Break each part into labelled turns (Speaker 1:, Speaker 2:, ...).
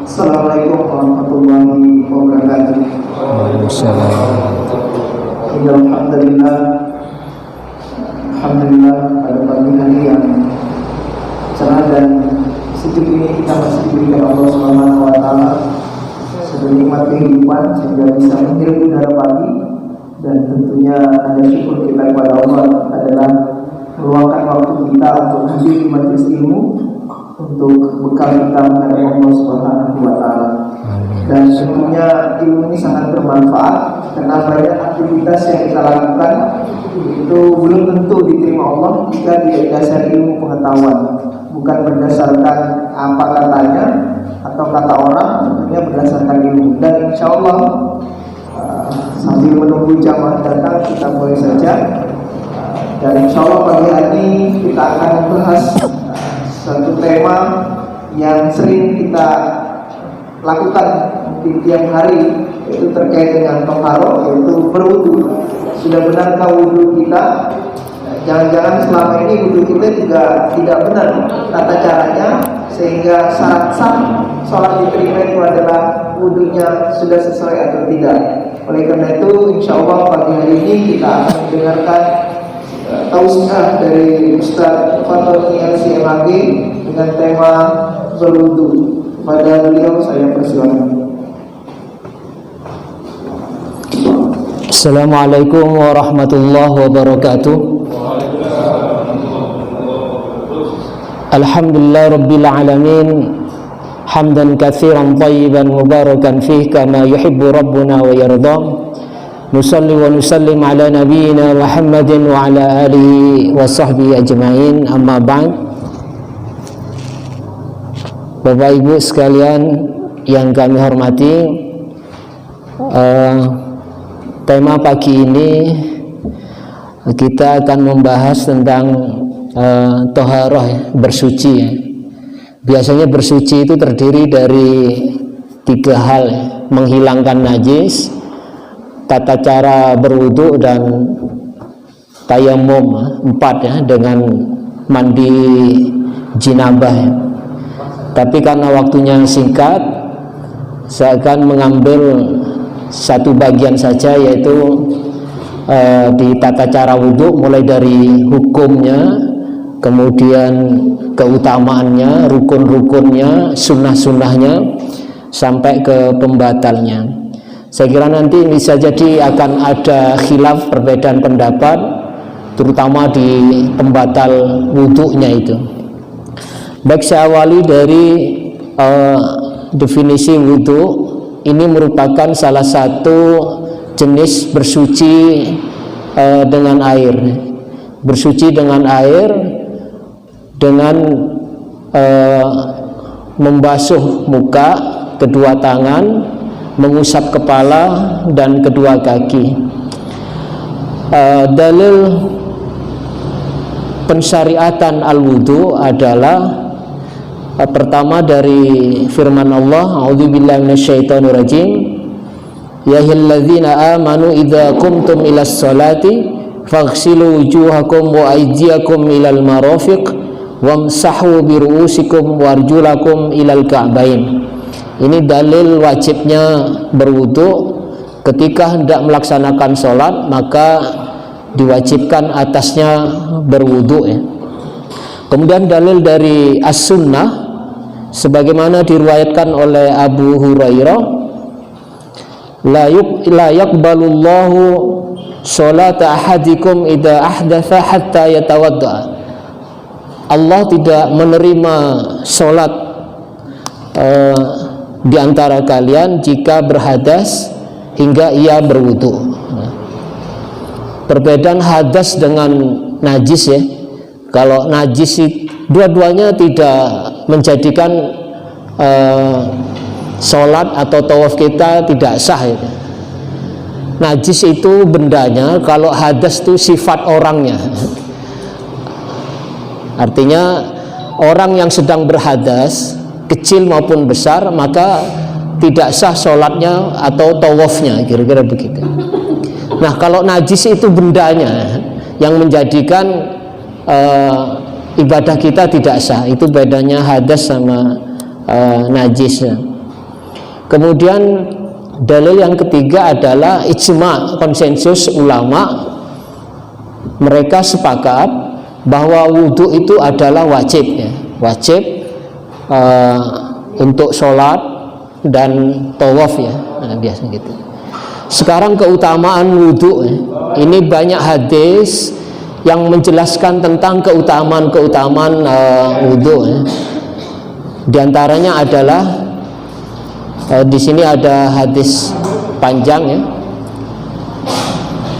Speaker 1: Assalamualaikum warahmatullahi wabarakatuh. Alhamdulillah pada pagi hari yang cerah dan sejuk ini kita masih diberikan Allah Subhanahu wa taala sebagai nikmat kehidupan sehingga bisa menghirup udara pagi, dan tentunya ada syukur kita kepada Allah adalah meluangkan waktu kita untuk hadir di majelis ilmu untuk bekal kita menghadap Allah Subhanahu wa taala. Dan tentunya ilmu ini sangat bermanfaat karena banyak aktivitas yang kita lakukan itu belum tentu diterima Allah jika tidak didasari ilmu pengetahuan, bukan berdasarkan apa katanya atau kata orang, tentunya berdasarkan ilmu. Dan insya Allah sambil menunggu jamaah datang kita mulai saja. Dan insya Allah pagi hari ini kita akan membahas satu tema yang sering kita lakukan di tiap hari, yaitu terkait dengan toharo, yaitu berwudu. Sudah benarkah wudu kita? Jangan-jangan selama ini wudu kita juga tidak benar tata caranya, sehingga syarat sah sholat diterima itu adalah wudunya sudah sesuai atau tidak. Oleh karena itu, insya Allah pagi hari ini kita akan mendengarkan tausiah dari Ustaz Fatoni LCMAG dengan tema berwudu. Pada beliau saya persilakan.
Speaker 2: Assalamualaikum warahmatullahi wabarakatuh. Alhamdulillah rabbil alamin, hamdan katsiran thayyiban mubarakan fih kama yuhibbu rabbuna wa yarda. Nusalli wa nusallim ala nabiyyina Muhammadin wa ala alihi wa sahbihi ajma'in. Amma ba'd. Bapak Ibu sekalian yang kami hormati, tema pagi ini kita akan membahas tentang toharoh, bersuci. Biasanya bersuci itu terdiri dari 3 hal: menghilangkan najis, tata cara berwudu, dan tayamum. 4 dengan mandi jinabah. Tapi karena waktunya singkat, saya akan mengambil satu bagian saja, yaitu di tata cara wudhu, mulai dari hukumnya, kemudian keutamaannya, rukun-rukunnya, sunnah-sunnahnya, sampai ke pembatalnya. Saya kira nanti bisa jadi akan ada khilaf, perbedaan pendapat, terutama di pembatal wudhunya itu. Baik, saya awali dari definisi wudhu. Ini merupakan salah satu jenis bersuci dengan air. Bersuci dengan air dengan membasuh muka, kedua tangan, mengusap kepala dan kedua kaki. Dalil pensyariatan al-wudu adalah pertama dari firman Allah, a'udzubillahi minasyaitonir rajim, ya ayyuhalladzina amanu idza qumtum ilas sholati faghsilu wujuhakum wa aydiyakum ilal marafiq wamsahu biru'usikum warjulakum ilal ka'bain. Ini dalil wajibnya berwudu. Ketika hendak melaksanakan sholat, maka diwajibkan atasnya berwudu, ya. Kemudian dalil dari as-sunnah sebagaimana diriwayatkan oleh Abu Hurairah, la yaqbalullahu sholata ahadikum idza ahdatsa hatta yatawadda. Allah tidak menerima sholat di antara kalian jika berhadas hingga ia berwudu. Perbedaan hadas dengan najis, ya. Kalau najis dua-duanya tidak menjadikan sholat atau tawaf kita tidak sah, ya. Najis itu bendanya, kalau hadas itu sifat orangnya. Artinya orang yang sedang berhadas, kecil maupun besar, maka tidak sah sholatnya atau tawafnya, kira-kira begitu. Nah, kalau najis itu bendanya yang menjadikan ibadah kita tidak sah. Itu bedanya hadas sama najis. Kemudian dalil yang ketiga adalah ijma, konsensus ulama. Mereka sepakat bahwa wudhu itu adalah wajib, ya. Wajib untuk sholat dan tawaf, ya. Nah, biasa gitu. Sekarang keutamaan wudhu, ya. Ini banyak hadis yang menjelaskan tentang keutamaan wudhu, ya. Di antaranya adalah di sini ada hadis panjang, ya,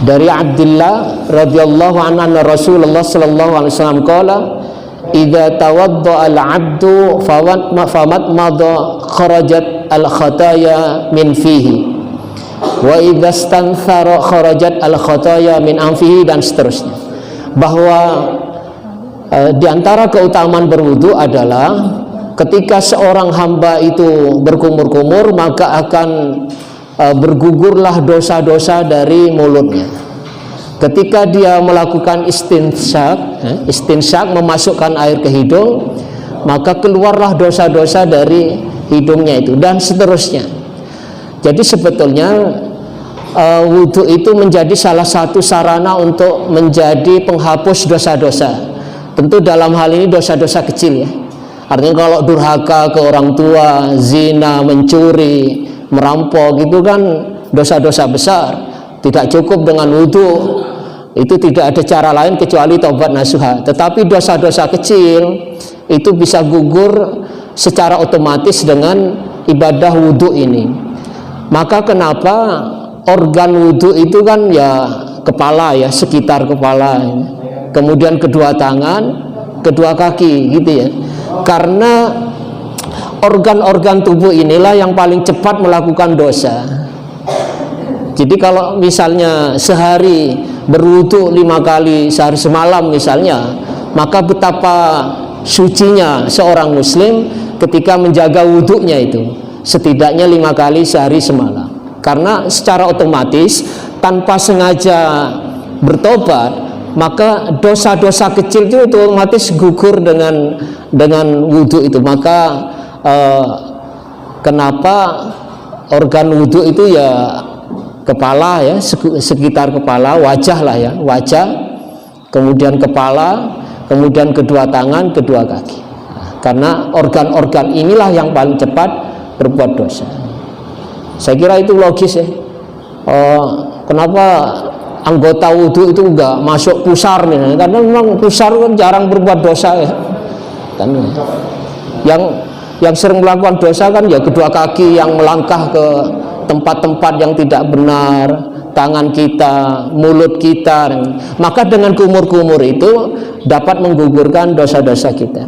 Speaker 2: dari Abdullah radhiyallahu anhu Rasulullah sallallahu alaihi wasallam qala idza tawaddaa al-'abdu famatmadha kharajat al-khataya min fihi wa idza istanthara kharajat al-khataya min anfihi, dan seterusnya. Bahwa di antara keutamaan berwudu adalah ketika seorang hamba itu berkumur-kumur, maka akan bergugurlah dosa-dosa dari mulutnya. Ketika dia melakukan istinsyak, memasukkan air ke hidung, maka keluarlah dosa-dosa dari hidungnya itu, dan seterusnya. Jadi sebetulnya wudhu itu menjadi salah satu sarana untuk menjadi penghapus dosa-dosa. Tentu dalam hal ini dosa-dosa kecil, ya. Artinya kalau durhaka ke orang tua, zina, mencuri, merampok, itu kan dosa-dosa besar. Tidak cukup dengan wudhu, itu tidak ada cara lain kecuali taubat nasuha. Tetapi dosa-dosa kecil itu bisa gugur secara otomatis dengan ibadah wudhu ini. Maka kenapa organ wudhu itu kan ya kepala, ya, sekitar kepala, kemudian kedua tangan, kedua kaki, gitu ya. Karena organ-organ tubuh inilah yang paling cepat melakukan dosa. Jadi kalau misalnya sehari berwudu 5 kali sehari semalam misalnya, maka betapa sucinya seorang muslim ketika menjaga wudunya itu setidaknya 5 kali sehari semalam. Karena secara otomatis tanpa sengaja bertobat, maka dosa-dosa kecil itu otomatis gugur dengan wudhu itu. Maka kenapa organ wudhu itu ya kepala, ya, sekitar kepala, wajah lah, ya, wajah, kemudian kepala, kemudian kedua tangan, kedua kaki. Karena organ-organ inilah yang paling cepat berbuat dosa. Saya kira itu logis, ya. Kenapa anggota wudhu itu enggak masuk pusar nih? Karena memang pusar kan jarang berbuat dosa, ya. Kan yang sering melakukan dosa kan ya kedua kaki yang melangkah ke tempat-tempat yang tidak benar, tangan kita, mulut kita. Maka dengan kumur-kumur itu dapat menggugurkan dosa-dosa kita.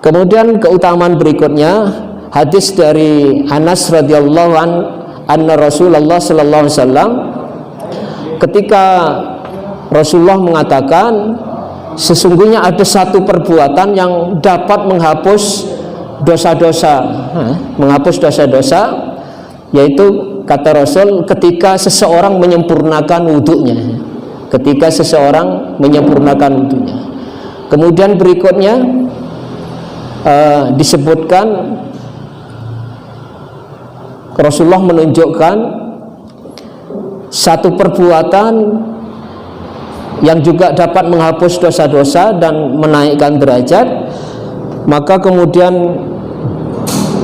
Speaker 2: Kemudian keutamaan berikutnya, hadis dari Anas radhiyallahu anna Rasulullah sallallahu alaihi wasallam, ketika Rasulullah mengatakan sesungguhnya ada satu perbuatan yang dapat menghapus dosa-dosa, yaitu kata Rasul ketika seseorang menyempurnakan wudhunya. Ketika seseorang menyempurnakan wudhunya. Kemudian berikutnya disebutkan Rasulullah menunjukkan satu perbuatan yang juga dapat menghapus dosa-dosa dan menaikkan derajat. Maka kemudian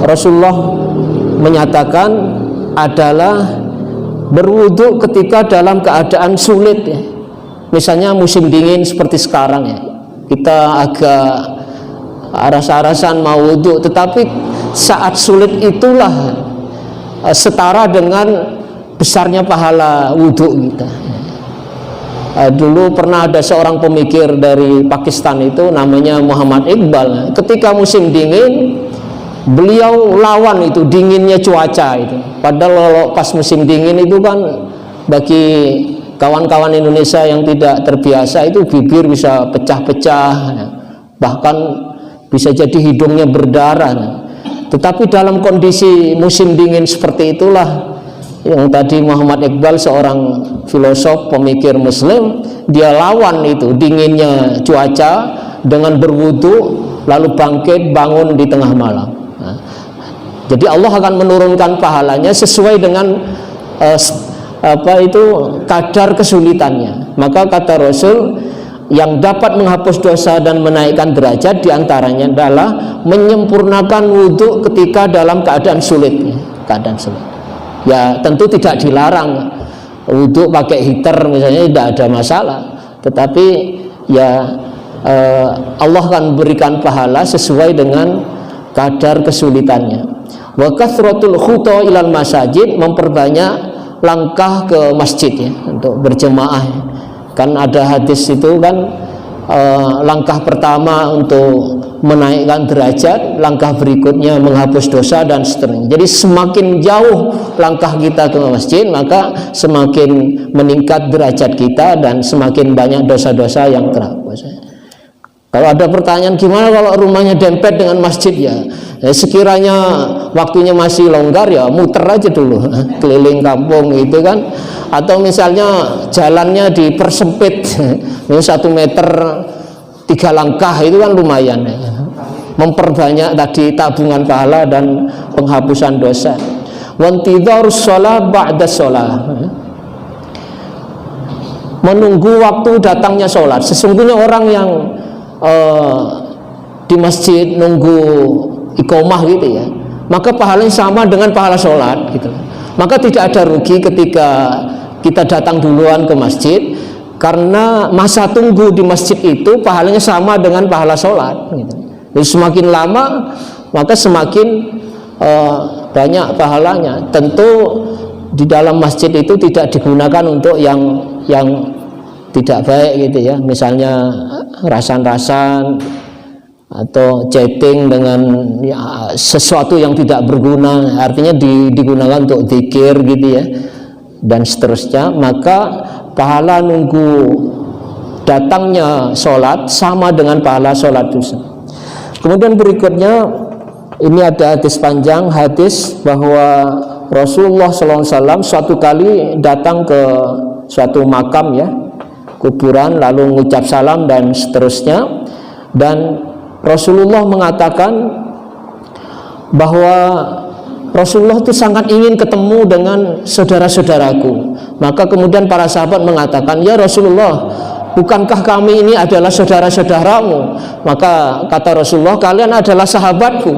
Speaker 2: Rasulullah menyatakan adalah berwudu ketika dalam keadaan sulit, ya. Misalnya musim dingin seperti sekarang, ya, kita agak aras-arasan mau wudu, tetapi saat sulit itulah setara dengan besarnya pahala wudu kita. Dulu pernah ada seorang pemikir dari Pakistan itu namanya Muhammad Iqbal. Ketika musim dingin, beliau lawan itu dinginnya cuaca itu. Padahal pas musim dingin itu kan bagi kawan-kawan Indonesia yang tidak terbiasa itu bibir bisa pecah-pecah, bahkan bisa jadi hidungnya berdarah. Tetapi dalam kondisi musim dingin seperti itulah yang tadi Muhammad Iqbal, seorang filosof pemikir muslim, dia lawan itu dinginnya cuaca dengan berwudu lalu bangkit bangun di tengah malam. Nah, Jadi Allah akan menurunkan pahalanya sesuai dengan kadar kesulitannya. Maka kata Rasul, yang dapat menghapus dosa dan menaikkan derajat diantaranya adalah menyempurnakan wudhu ketika dalam keadaan sulit. Ya tentu tidak dilarang wudhu pakai heater misalnya, tidak ada masalah. Tetapi ya Allah akan berikan pahala sesuai dengan kadar kesulitannya. Wa kathratul khuta ilal masajid, memperbanyak langkah ke masjid ya, untuk berjemaah. Kan ada hadis itu kan, langkah pertama untuk menaikkan derajat, langkah berikutnya menghapus dosa dan seterusnya. Jadi semakin jauh langkah kita ke masjid, maka semakin meningkat derajat kita dan semakin banyak dosa-dosa yang terhapus. Kalau ada pertanyaan gimana kalau rumahnya dempet dengan masjid, ya sekiranya waktunya masih longgar ya muter aja dulu keliling kampung itu kan, atau misalnya jalannya dipersempit 1 meter 3 langkah, itu kan lumayan ya. Memperbanyak tadi tabungan pahala dan penghapusan dosa. Wantidharus shalah ba'da shalah, menunggu waktu datangnya sholat. Sesungguhnya orang yang di masjid nunggu iqomah gitu ya, maka pahalanya sama dengan pahala sholat gitu. Maka tidak ada rugi ketika kita datang duluan ke masjid, karena masa tunggu di masjid itu pahalanya sama dengan pahala sholat gitu. Jadi semakin lama maka semakin banyak pahalanya. Tentu di dalam masjid itu tidak digunakan untuk yang tidak baik gitu ya, misalnya rasan-rasan atau chatting dengan sesuatu yang tidak berguna, artinya digunakan untuk zikir gitu ya dan seterusnya. Maka pahala nunggu datangnya sholat sama dengan pahala sholat dusa. Kemudian berikutnya ini ada hadis panjang, hadis bahwa Rasulullah SAW suatu kali datang ke suatu makam ya, kuburan, lalu mengucap salam dan seterusnya, dan Rasulullah mengatakan bahwa Rasulullah itu sangat ingin ketemu dengan saudara-saudaraku. Maka kemudian para sahabat mengatakan, ya Rasulullah, bukankah kami ini adalah saudara-saudaramu? Maka kata Rasulullah, kalian adalah sahabatku,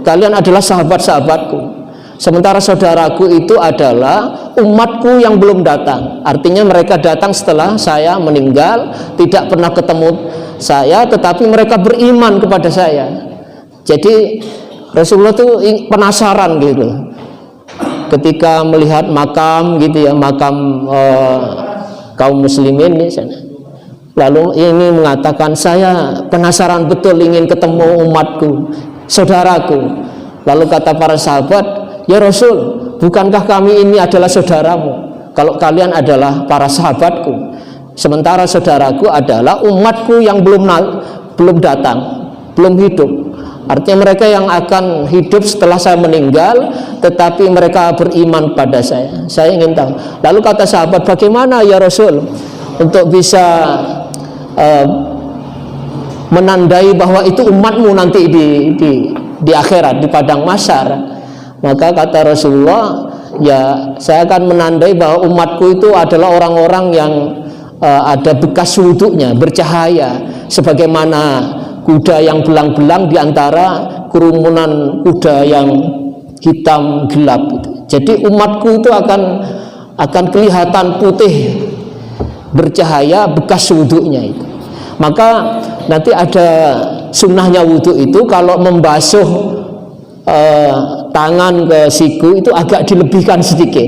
Speaker 2: kalian adalah sahabat-sahabatku. Sementara saudaraku itu adalah umatku yang belum datang. Artinya mereka datang setelah saya meninggal, tidak pernah ketemu saya, tetapi mereka beriman kepada saya. Jadi Rasulullah itu penasaran gitu ketika melihat makam gitu ya, makam kaum muslimin misalnya. Lalu ini mengatakan, saya penasaran betul ingin ketemu umatku, saudaraku. Lalu kata para sahabat, ya Rasul, bukankah kami ini adalah saudaramu? Kalau kalian adalah para sahabatku, sementara saudaraku adalah umatku yang belum datang, belum hidup. Artinya mereka yang akan hidup setelah saya meninggal, tetapi mereka beriman pada saya. Saya ingin tahu. Lalu kata sahabat, bagaimana ya Rasul untuk bisa menandai bahwa itu umatmu nanti di akhirat, di padang mahsyar? Maka kata Rasulullah, ya saya akan menandai bahwa umatku itu adalah orang-orang yang ada bekas wudhunya, bercahaya, sebagaimana kuda yang belang-belang di antara kerumunan kuda yang hitam gelap gitu. Jadi umatku itu akan kelihatan putih, bercahaya, bekas wudhunya itu. Maka nanti ada sunnahnya wudhu itu, kalau membasuh tangan ke siku itu agak dilebihkan sedikit.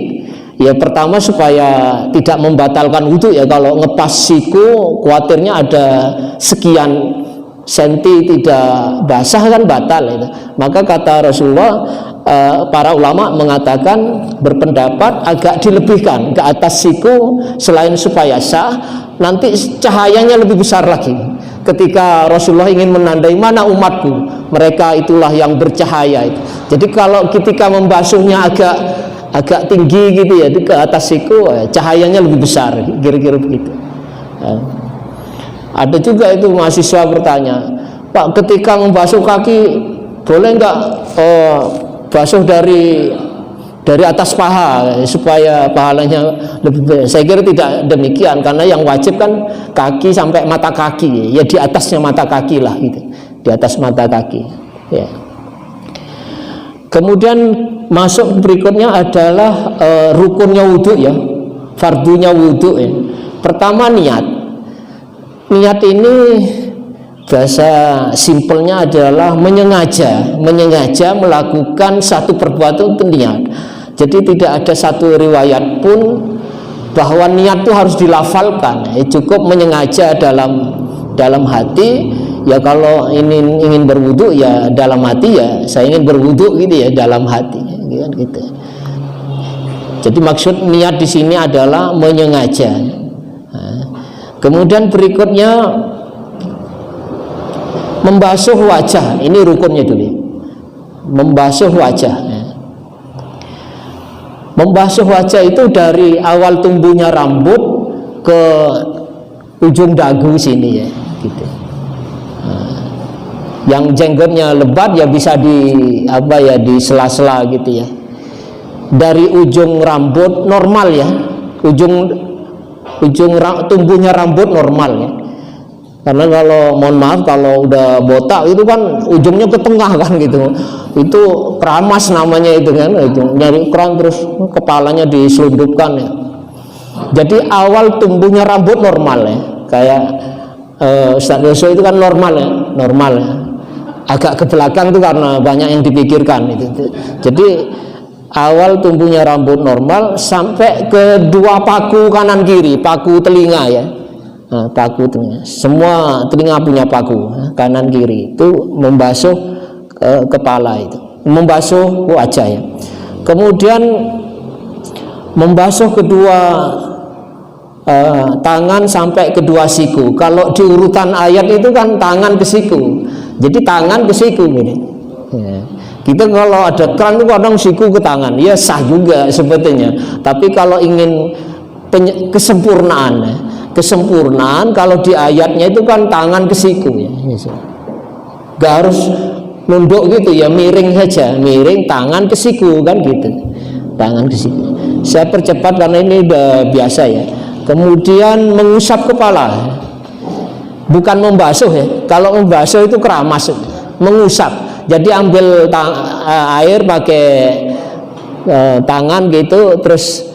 Speaker 2: Ya pertama supaya tidak membatalkan wudhu ya, kalau ngepas siku khawatirnya ada sekian senti tidak basah kan batal itu. Maka kata Rasulullah, para ulama mengatakan, berpendapat agak dilebihkan ke atas siku, selain supaya sah, nanti cahayanya lebih besar lagi. Ketika Rasulullah ingin menandai mana umatku, mereka itulah yang bercahaya itu. Jadi kalau ketika membasuhnya agak tinggi gitu ya, ke atas siku, cahayanya lebih besar, kira-kira begitu. Ada juga itu mahasiswa bertanya, Pak, ketika membasuh kaki boleh nggak basuh dari atas paha supaya pahalanya lebih baik. Saya kira tidak demikian, karena yang wajib kan kaki sampai mata kaki, ya di atasnya mata kaki lah gitu, di atas mata kaki ya. Kemudian masuk berikutnya adalah rukunnya wudhu ya, fardunya wudhu ya. Pertama niat ini bahasa simpelnya adalah menyengaja melakukan satu perbuatan itu niat. Jadi tidak ada satu riwayat pun bahwa niat itu harus dilafalkan. Cukup menyengaja dalam hati. Ya kalau ingin berwudu ya dalam hati, ya saya ingin berwudu gitu ya dalam hati, gitu. Jadi maksud niat di sini adalah menyengaja. Kemudian berikutnya membasuh wajah. Ini rukunnya dulu. Membasuh wajah. Membasuh wajah itu dari awal tumbuhnya rambut ke ujung dagu sini ya, gitu. Yang jenggotnya lebat ya bisa di sela-sela gitu ya. Dari ujung rambut normal ya, ujung tumbuhnya rambut normal ya. Karena kalau mohon maaf kalau udah botak itu kan ujungnya ke tengah kan gitu, itu keramas namanya itu kan, itu nyari keran terus kepalanya diselundupkan ya. Jadi awal tumbuhnya rambut normal ya, kayak Ustaz Yoso itu kan normal ya, agak ke belakang itu karena banyak yang dipikirkan itu. Jadi awal tumbuhnya rambut normal sampai ke dua paku kanan kiri, paku telinga ya. Nah, paku telinga, semua telinga punya paku kanan kiri, itu membasuh kepala, itu membasuh wajah ya. Kemudian membasuh kedua tangan sampai kedua siku. Kalau di urutan ayat itu kan tangan ke siku, jadi tangan ke siku gini ya. Kita kalau ada keran itu kadang siku ke tangan, ya sah juga sebetulnya. Tapi kalau ingin kesempurnaan kalau di ayatnya itu kan tangan ke siku ya, gak harus nunduk gitu ya, miring saja, miring tangan ke siku kan gitu, tangan ke siku. Saya percepat karena ini udah biasa ya. Kemudian mengusap kepala, bukan membasuh ya. Kalau membasuh itu keramas, mengusap. Jadi ambil air pakai tangan gitu, terus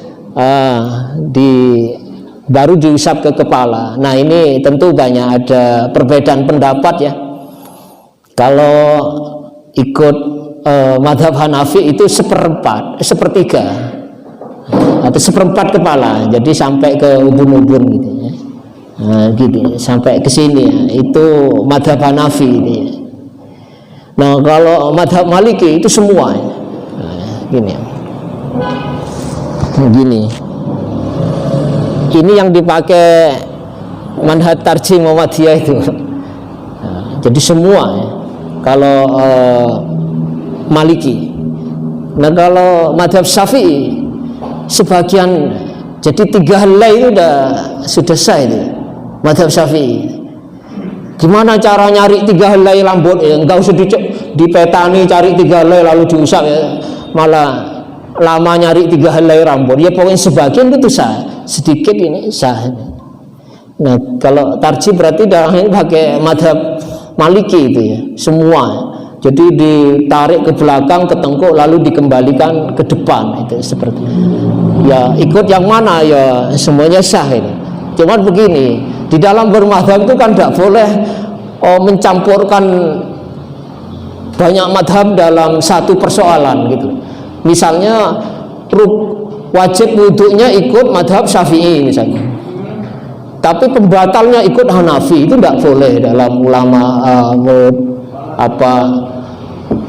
Speaker 2: baru diusap ke kepala. Nah ini tentu banyak ada perbedaan pendapat ya. Kalau ikut madhab Hanafi itu sepertiga atau seperempat kepala, jadi sampai ke ubun-ubun gitu ya. Nah, gitu sampai ke sini ya. Itu madhab Hanafi gitu ya. Nah kalau madhab Maliki itu semua ya. Nah, gini ya. Gini. Ini yang dipakai manhaj tarjih Muhammadiyah itu. Nah, jadi semua ya. Kalau Maliki. Nah kalau madhab Syafi'i sebagian, jadi 3 helai itu sudah sah itu madhab Syafi'i. Gimana cara nyari 3 helai rambut ya? Enggak usah dipetani cari 3 helai lalu diusap ya, malah lama nyari 3 helai rambut ya. Pokoknya sebagian itu sah, sedikit ini sah. Nah kalau tarjih berarti dalam ini pakai madhab Maliki itu ya, semua. Jadi ditarik ke belakang, ke tengkuk, lalu dikembalikan ke depan, itu seperti ya. Ikut yang mana ya, semuanya sah ini. Cuman begini, di dalam bermadhab itu kan tidak boleh mencampurkan banyak madhab dalam satu persoalan gitu. Misalnya wajib wudhunya ikut madhab Syafi'i misalnya, tapi pembatalnya ikut Hanafi, itu tidak boleh dalam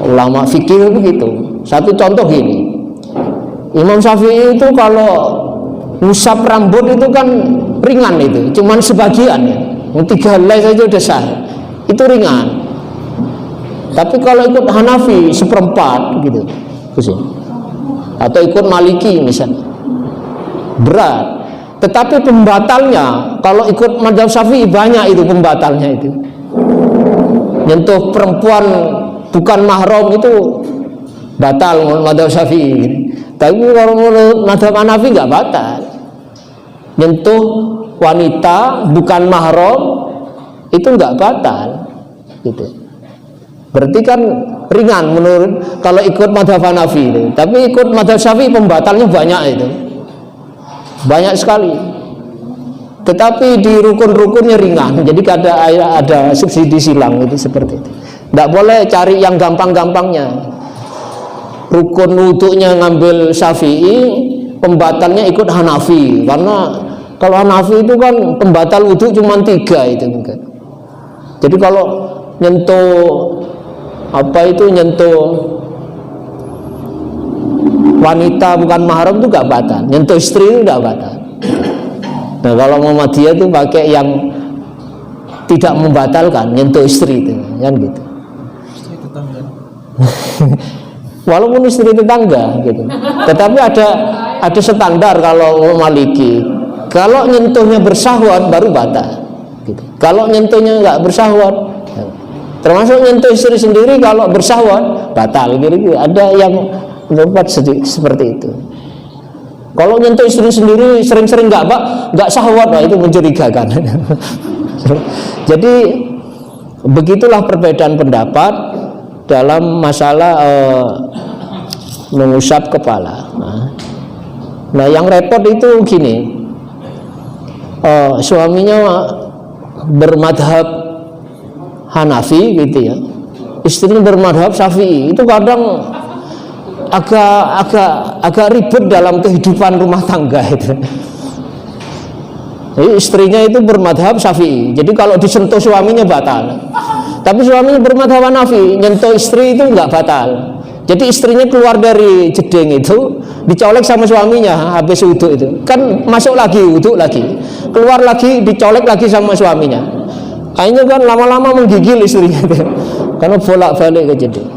Speaker 2: ulama fikih begitu. Satu contoh gini, Imam Syafi'i itu kalau ngusap rambut itu kan ringan, itu cuman sebagian ya, 3 helai saja udah sah, itu ringan. Tapi kalau ikut Hanafi seperempat gitu, atau ikut Maliki misalnya, berat. Tetapi pembatalnya kalau ikut madhab Syafi'i banyak, itu pembatalnya itu. Nyentuh perempuan bukan mahram itu batal menurut madzhab Syafi'i. Tapi kalau menurut madzhab Hanafi nggak batal. Nyentuh wanita bukan mahram itu nggak batal, gitu. Berarti kan ringan menurut kalau ikut madzhab Hanafi itu. Tapi ikut madzhab Syafi'i pembatalnya banyak itu, banyak sekali. Tetapi di rukun-rukunnya ringan. Jadi ada subsidi silang itu seperti itu. Nggak boleh cari yang gampang-gampangnya. Rukun wudhunya ngambil Syafi'i, pembatalnya ikut Hanafi. Karena kalau Hanafi itu kan pembatal wudhu cuma 3 itu mungkin. Jadi kalau nyentuh nyentuh wanita bukan mahram itu nggak batal. Nyentuh istri itu nggak batal. Nah kalau Muhammadiyah itu pakai yang tidak membatalkan, nyentuh istri itu, kan gitu. Istri tetangga. Walaupun istri tetangga, gitu. Tetapi ada standar kalau Maliki. Kalau nyentuhnya bersahwat baru batal, gitu. Kalau nyentuhnya nggak bersahwat, termasuk nyentuh istri sendiri kalau bersahwat batal, gitu. Ada yang mendapat seperti itu. Kalau nyentuh istri sendiri sering-sering nggak syahwat, itu mencurigakan. Jadi begitulah perbedaan pendapat dalam masalah mengusap kepala. Nah, yang repot itu gini, suaminya bermadhab Hanafi, gitu ya, istrinya bermadhab Syafi'i, itu kadang agak ribet dalam kehidupan rumah tangga itu. Jadi istrinya itu bermadhab Syafi'i, jadi kalau disentuh suaminya batal. Tapi suaminya bermadhab Hanafi, nyentuh istri itu nggak batal. Jadi istrinya keluar dari jeding itu, dicolek sama suaminya habis wudhu itu, kan masuk lagi wudhu lagi, keluar lagi dicolek lagi sama suaminya. Akhirnya kan lama-lama menggigil istrinya itu, karena bolak-balik ke jeding.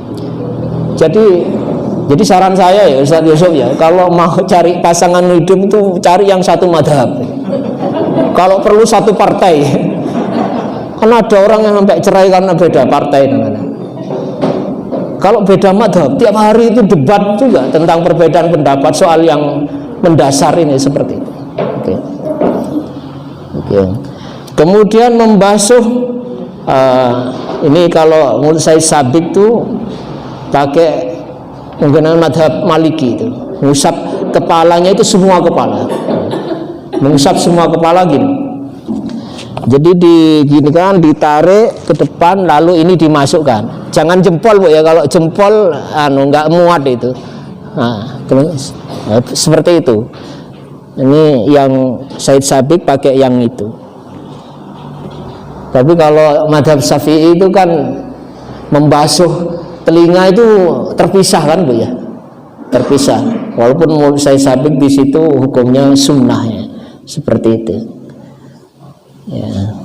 Speaker 2: Jadi saran saya ya Ustaz Yusuf ya, kalau mau cari pasangan hidup itu cari yang satu madhab. Kalau perlu satu partai. Karena ada orang yang sampai cerai karena beda partai namanya. Kalau beda madhab, tiap hari itu debat juga tentang perbedaan pendapat soal yang mendasar ini seperti itu. Oke. Kemudian membasuh, ini kalau menurut saya Sabik itu pakai menggunakan madhab Maliki itu, mengusap kepalanya itu semua kepala, mengusap semua kepala gini. Jadi gini kan, ditarik ke depan lalu ini dimasukkan. Jangan jempol Bu ya, kalau jempol nggak muat itu. Nah, seperti itu. Ini yang Said Sabik pakai yang itu. Tapi kalau madhab Syafi'i itu kan membasuh telinga itu terpisah kan Bu ya, terpisah. Walaupun menurut Said Sabik di situ hukumnya sunnahnya seperti itu. Ya.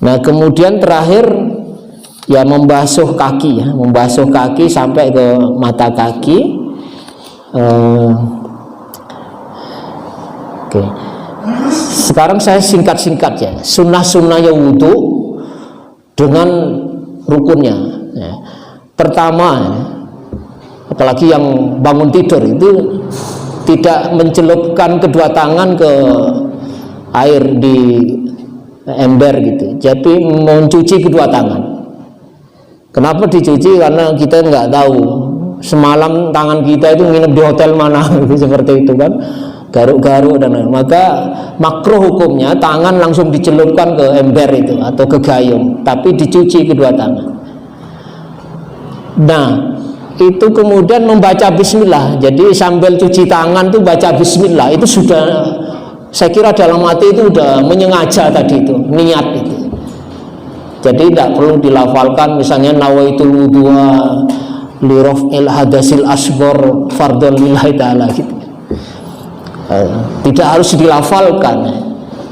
Speaker 2: Nah kemudian terakhir ya membasuh kaki ya, membasuh kaki sampai ke mata kaki. Oke. Sekarang saya singkat-singkat ya, sunnah-sunnahnya wudhu dengan rukunnya. Ya. Pertama, apalagi yang bangun tidur itu tidak mencelupkan kedua tangan ke air di ember gitu. Jadi mencuci kedua tangan. Kenapa dicuci? Karena kita nggak tahu semalam tangan kita itu nginep di hotel mana gitu, seperti itu kan, garuk-garuk dan lain. Maka makruh hukumnya tangan langsung dicelupkan ke ember itu atau ke gayung, tapi dicuci kedua tangan. Nah itu kemudian membaca bismillah. Jadi sambil cuci tangan tuh baca bismillah. Itu sudah, saya kira dalam hati itu udah menyengaja tadi itu, niat itu. Jadi tidak perlu dilafalkan misalnya nawaitul wudhu'a li raf'il hadasil asghar fardhon lillahi ta'ala gitu. Tidak harus dilafalkan.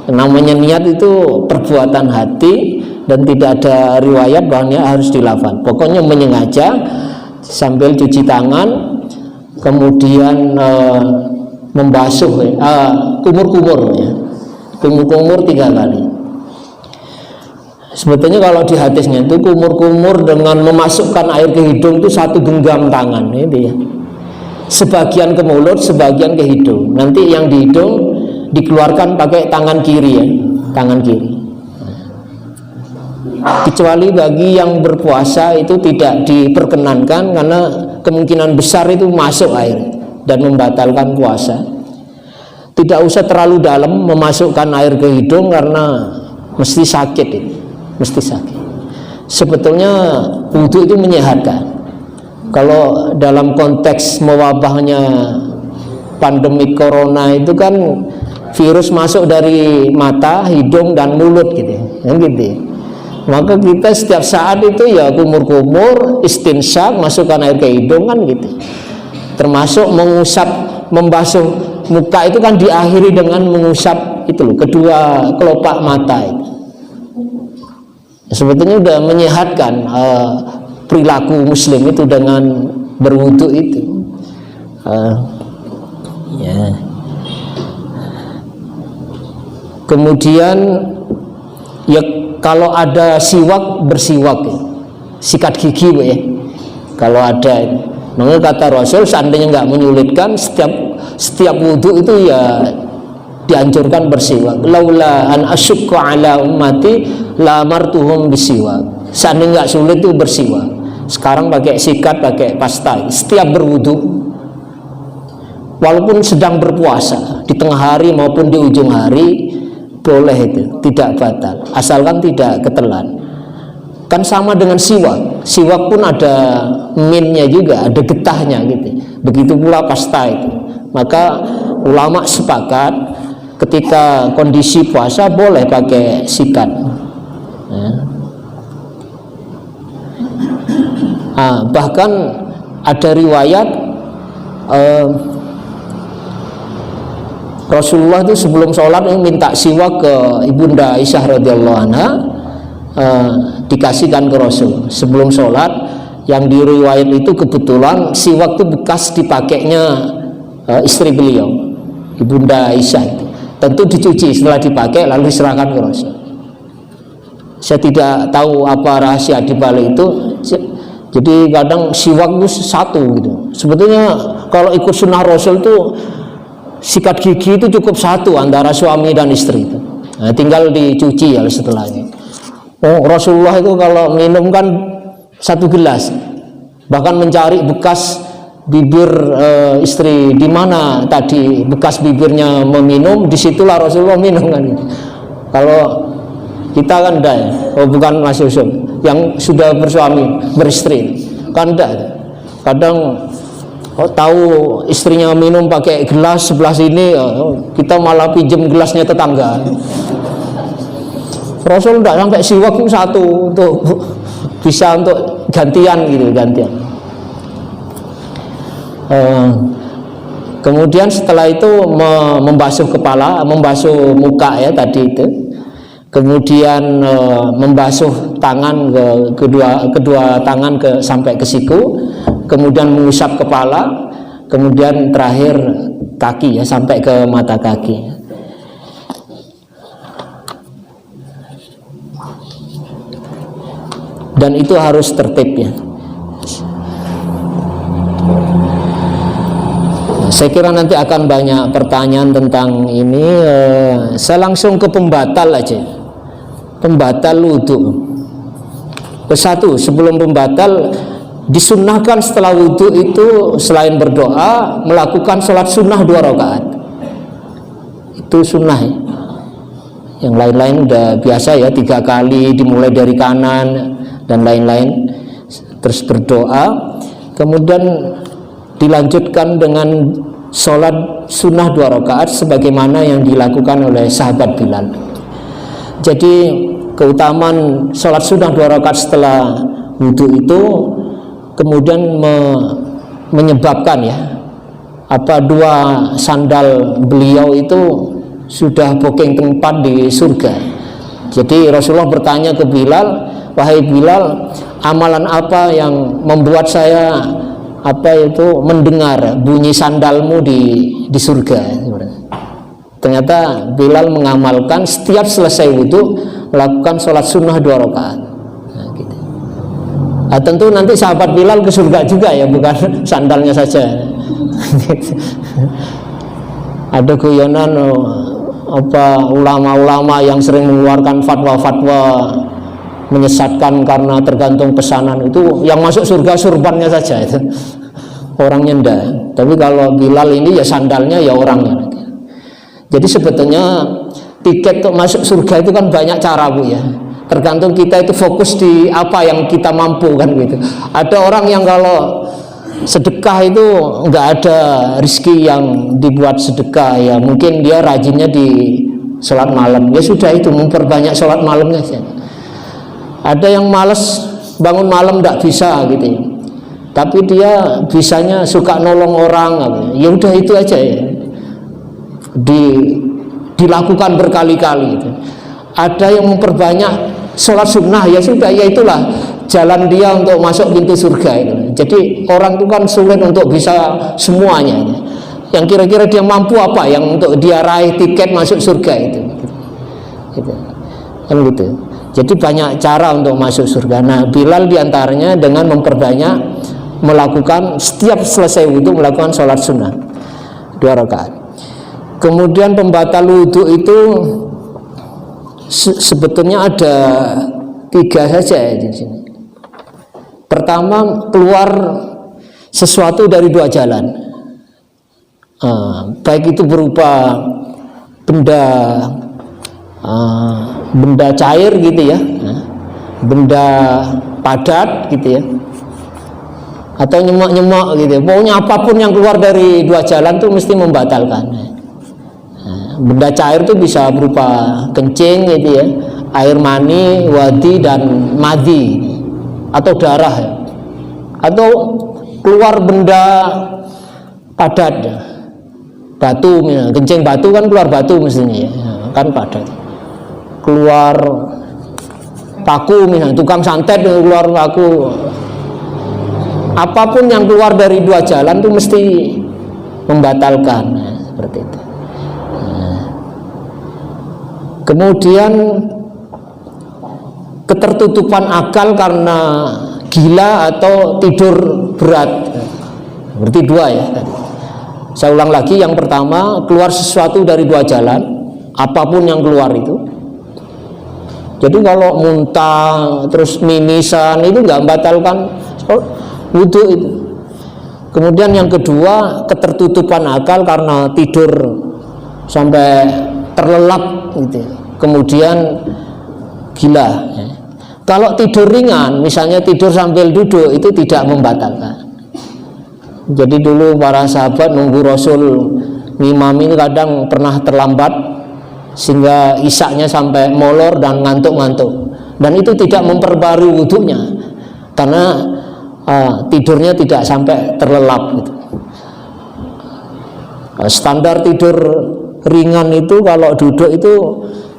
Speaker 2: Namanya niat itu perbuatan hati dan tidak ada riwayat bahwa harus dilafal. Pokoknya menyengaja sambil cuci tangan, kemudian membasuh kumur-kumur ya, kumur-kumur 3 kali. Sebetulnya kalau di hadisnya itu kumur-kumur dengan memasukkan air ke hidung itu satu genggam tangan, itu ya. Sebagian ke mulut, sebagian ke hidung. Nanti yang di hidung dikeluarkan pakai tangan kiri ya, tangan kiri. Kecuali bagi yang berpuasa itu tidak diperkenankan karena kemungkinan besar itu masuk air dan membatalkan puasa. Tidak usah terlalu dalam memasukkan air ke hidung karena mesti sakit itu. Mesti sakit. Sebetulnya wudhu itu menyehatkan. Kalau dalam konteks mewabahnya pandemi corona itu kan virus masuk dari mata, hidung dan mulut gitu, kan gitu. Maka kita setiap saat itu ya kumur-kumur, istinsak, masukkan air ke hidung kan gitu. Termasuk mengusap, membasuh muka itu kan diakhiri dengan mengusap itu loh, kedua kelopak mata itu. Sebetulnya sudah menyehatkan perilaku muslim itu dengan berwudu itu. Ya. Kemudian ya kalau ada siwak, bersiwak ya. Sikat gigi ya. Kalau ada itu. Maka kata Rasul seandainya nggak menyulitkan, setiap wudu itu ya dianjurkan bersiwak. Laula an asyqa ala ummati la amartuhum bisiwak. Seandainya nggak sulit itu bersiwak. Sekarang pakai sikat, pakai pasta. Setiap berwudu, walaupun sedang berpuasa di tengah hari maupun di ujung hari, boleh itu, tidak batal, asalkan tidak ketelan. Kan sama dengan siwak. Siwak pun ada minnya juga, ada getahnya gitu. Begitu pula pasta itu. Maka ulama sepakat ketika kondisi puasa boleh pakai sikat. Ya. Bahkan ada riwayat Rasulullah itu sebelum sholat minta siwak ke Ibunda Aisyah radhiyallahu anha, dikasihkan ke Rasul sebelum sholat. Yang diriwayat itu kebetulan siwak itu bekas dipakainya istri beliau, Ibunda Aisyah itu. Tentu dicuci setelah dipakai lalu diserahkan ke Rasul. Saya tidak tahu apa rahasia di balik itu. Jadi kadang siwak itu satu gitu. Sebetulnya kalau ikut sunnah Rasul itu sikat gigi itu cukup satu antara suami dan istri itu. Nah, tinggal dicuci ya setelahnya. Rasulullah itu kalau minum kan satu gelas, bahkan mencari bekas bibir istri di mana tadi bekas bibirnya meminum, disitulah Rasulullah minum kan. Kalau kita kan enggak ya, bukan Mas Yusuf yang sudah bersuami beristri kan enggak. Kadang tahu istrinya minum pakai gelas sebelah sini, kita malah pinjem gelasnya tetangga. Rasul enggak sampai siwak itu satu untuk bisa untuk gantian gitu, gantian. Kemudian setelah itu membasuh kepala, membasuh muka ya tadi itu. Kemudian membasuh tangan kedua tangan sampai ke siku. Kemudian mengusap kepala, kemudian terakhir kaki ya sampai ke mata kaki. Dan itu harus tertib ya. Saya kira nanti akan banyak pertanyaan tentang ini. Saya langsung ke pembatal aja. Pembatal wudu. Satu, sebelum pembatal disunnahkan setelah wudu itu selain berdoa melakukan sholat sunnah 2 rakaat. Itu sunnah ya. Yang lain-lain udah biasa ya, 3 kali dimulai dari kanan dan lain-lain, terus berdoa, kemudian dilanjutkan dengan sholat sunnah 2 rakaat sebagaimana yang dilakukan oleh sahabat Bilal. Jadi keutamaan sholat sunnah 2 rakaat setelah wudu itu kemudian menyebabkan ya, apa 2 sandal beliau itu sudah booking tempat di surga. Jadi Rasulullah bertanya ke Bilal, wahai Bilal, amalan apa yang membuat saya mendengar bunyi sandalmu di surga? Ternyata Bilal mengamalkan setiap selesai wudu melakukan sholat sunnah 2 rakaat. Nah, gitu. Nah, tentu nanti sahabat Bilal ke surga juga ya, bukan sandalnya saja. Ada guyonan ulama-ulama yang sering mengeluarkan fatwa-fatwa menyesatkan karena tergantung pesanan, itu yang masuk surga surbannya saja itu, orangnya enggak. Tapi kalau Bilal ini ya sandalnya ya orangnya. Jadi sebetulnya tiket untuk masuk surga itu kan banyak cara, Bu ya. Tergantung kita itu fokus di apa yang kita mampu kan gitu. Ada orang yang kalau sedekah itu nggak ada rezeki yang dibuat sedekah ya, mungkin dia rajinnya di sholat malam, ya sudah itu memperbanyak sholat malamnya saja. Ada yang males bangun malam nggak bisa gitu ya, tapi dia bisanya suka nolong orang, ya udah itu aja ya, dilakukan berkali-kali gitu. Ada yang memperbanyak sholat sunnah, ya sudah, ya itulah jalan dia untuk masuk pintu surga itu. Jadi orang itu kan sulit untuk bisa semuanya. Yang kira-kira dia mampu apa yang untuk dia raih tiket masuk surga itu. Gitu. Kan gitu. Jadi banyak cara untuk masuk surga. Nah, Bilal diantaranya dengan memperbanyak melakukan setiap selesai wudhu melakukan sholat sunnah 2 rakaat. Kemudian pembatal wudhu itu sebetulnya ada 3 saja ya di sini. Pertama, keluar sesuatu dari 2 jalan, baik itu berupa benda cair gitu ya, benda padat gitu ya, atau nyemak-nyemak gitu ya. Pokoknya apapun yang keluar dari 2 jalan itu mesti membatalkan. Benda cair itu bisa berupa kencing gitu ya, air mani, wadi dan madi, atau darah ya. Atau keluar benda padat, batu misalnya. Kencing batu kan keluar batu mestinya ya, kan padat. Keluar paku misalnya, tukang santet keluar paku. Apapun yang keluar dari 2 jalan itu mesti membatalkan, nah, seperti itu. Kemudian ketertutupan akal karena gila atau tidur berat, berarti 2 ya tadi. Saya ulang lagi, yang pertama keluar sesuatu dari 2 jalan, apapun yang keluar itu. Jadi kalau muntah terus mimisan itu nggak membatalkan wudhu itu. Kemudian yang kedua, ketertutupan akal karena tidur sampai terlelap gitu. Kemudian gila ya. Kalau tidur ringan, misalnya tidur sambil duduk, itu tidak membatalkan. Jadi dulu para sahabat nunggu Rasul ngimam ini kadang pernah terlambat sehingga isaknya sampai molor dan ngantuk-ngantuk, dan itu tidak memperbarui wudhunya karena tidurnya tidak sampai terlelap gitu. Standar tidur ringan itu kalau duduk itu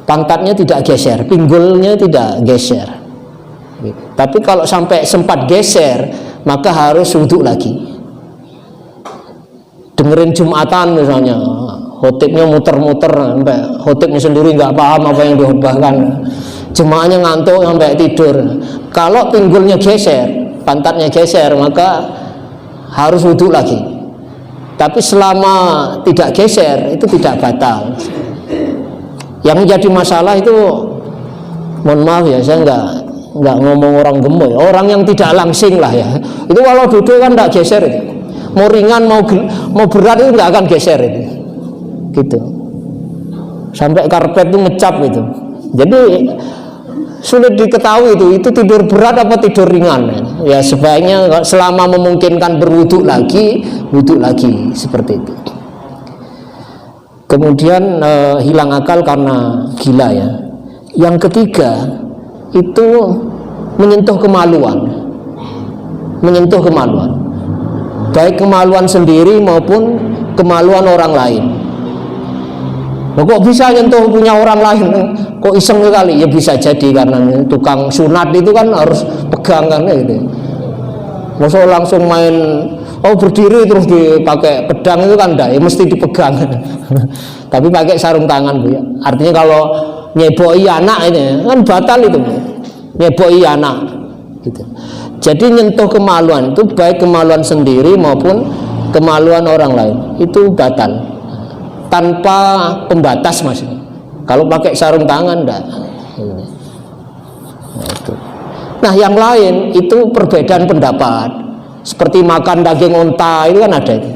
Speaker 2: pantatnya tidak geser, pinggulnya tidak geser gitu. Tapi kalau sampai sempat geser, maka harus wudhu lagi. Dengerin Jumatan misalnya, khotibnya muter-muter sampai khotibnya sendiri nggak paham apa yang dihotbahkan, jemaahnya ngantuk sampai tidur. Kalau pinggulnya geser, pantatnya geser, maka harus wudhu lagi. Tapi selama tidak geser itu tidak batal. Yang menjadi masalah itu, mohon maaf ya, saya nggak ngomong orang gemoy, orang yang tidak langsing lah ya. Itu kalau duduk kan nggak geser itu. Mau ringan mau berat itu nggak akan geser itu, gitu. Sampai karpet itu ngecap itu. Jadi sulit diketahui itu tidur berat apa tidur ringan. Ya sebaiknya selama memungkinkan berwudhu lagi, wudhu lagi seperti itu. Kemudian hilang akal karena gila ya. Yang ketiga itu menyentuh kemaluan, baik kemaluan sendiri maupun kemaluan orang lain. Kok bisa nyentuh punya orang lain? Kok iseng sekali? Ya bisa jadi karena tukang sunat itu kan harus pegang kan gitu. Masa langsung main berdiri terus dipakai pedang itu kan enggak, ya mesti dipegang. Tapi pakai sarung tangan Bu ya. Artinya kalau nyeboi anak ini kan batal itu Bu. Nyeboi anak gitu. Jadi nyentuh kemaluan itu baik kemaluan sendiri maupun kemaluan orang lain itu batal tanpa pembatas maksudnya. Kalau pakai sarung tangan enggak. Nah yang lain itu perbedaan pendapat. Seperti makan daging unta itu kan ada itu.